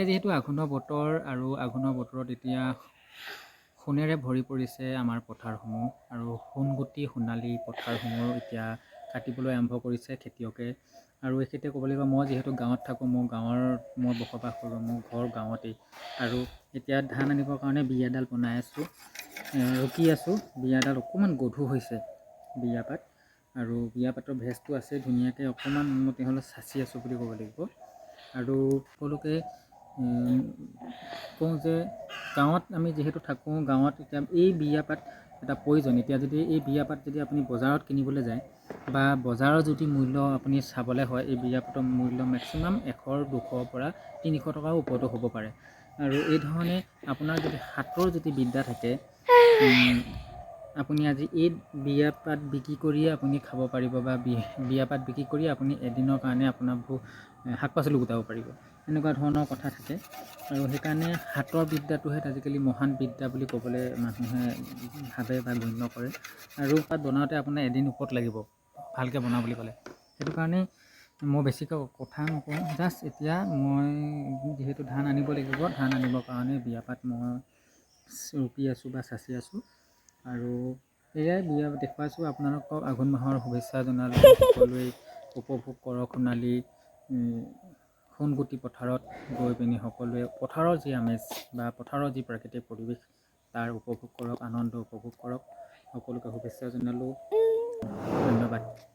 যিহেতু আঘোণৰ বতৰ আৰু আঘোণৰ বতৰত এতিয়া সোণেৰে ভৰি পৰিছে আমাৰ পথাৰসমূহ আৰু সোণগুটি সোণালী পথাৰসমূহ এতিয়া কাটিবলৈ আৰম্ভ কৰিছে খেতিয়কে। আৰু এইক্ষেত্ৰত ক'ব লাগিব, মই যিহেতু গাঁৱত থাকোঁ, মই বসবাস কৰোঁ, মোৰ ঘৰ গাঁৱতেই। আৰু এতিয়া ধান আনিবৰ কাৰণে বিয়াডাল বনাই আছোঁ, ৰখি আছোঁ। বিয়াডাল অকণমান গধুৰ হৈছে বিয়াপাত, আৰু বিয়াপাতৰ ভেজটো আছে ধুনীয়াকৈ, অকণমান উন্নতি হ'লে চাচি আছোঁ বুলি ক'ব লাগিব। আৰু সকলোকে কওঁ যে গাঁৱত আমি যিহেতু থাকোঁ, গাঁৱত এতিয়া এই বিয়াপাত এটা প্ৰয়োজন। এতিয়া যদি এই বিয়াপাত যদি আপুনি বজাৰত কিনিবলৈ যায় বা বজাৰৰ যদি মূল্য আপুনি চাবলৈ হয়, এই বিয়াপাতৰ মূল্য মেক্সিমাম 100-200 পৰা 300 টকাৰ ওপৰতো হ'ব পাৰে। আৰু এই ধৰণে আপোনাৰ যদি হাতৰ যদি বিদ্যা থাকে, আপুনি আজি এই বিয়াপাত বিক্ৰী কৰিয়ে আপুনি খাব পাৰিব, বা বিয়াপাত বিক্ৰী কৰি আপুনি এদিনৰ কাৰণে আপোনাৰ শাক পাচলি গোটাব পাৰিব। এনেকুৱা ধৰণৰ কথা থাকে। আৰু সেইকাৰণে হাতৰ বিদ্যাটোহে আজিকালি মহান বিদ্যা বুলি ক'বলৈ মানুহে ভাবে বা গণ্য কৰে। আৰু তাত বনাওঁতে আপোনাৰ এদিন ওপৰত লাগিব ভালকৈ বনাওঁ বুলি ক'লে। সেইটো কাৰণে মই বেছিকৈ কথা নকওঁ, জাষ্ট এতিয়া মই যিহেতু ধান আনিব লাগিব, ধান আনিবৰ কাৰণে বিয়াপাত মই ৰখি আছোঁ বা চাচি আছোঁ। আৰু এয়াই বিয়া দেখুৱাইছোঁ আপোনালোকক। আঘোণ মাহৰ শুভেচ্ছা জনালোঁ। সকলোৱে উপভোগ কৰক সোণালী সোণগুটি পথাৰত গৈ পিনি সকলোৱে পথাৰৰ যি আমেজ বা পথাৰৰ যি প্ৰাকৃতিক পৰিৱেশ তাৰ উপভোগ কৰক, আনন্দ উপভোগ কৰক। সকলোকে শুভেচ্ছা জনালোঁ। ধন্যবাদ।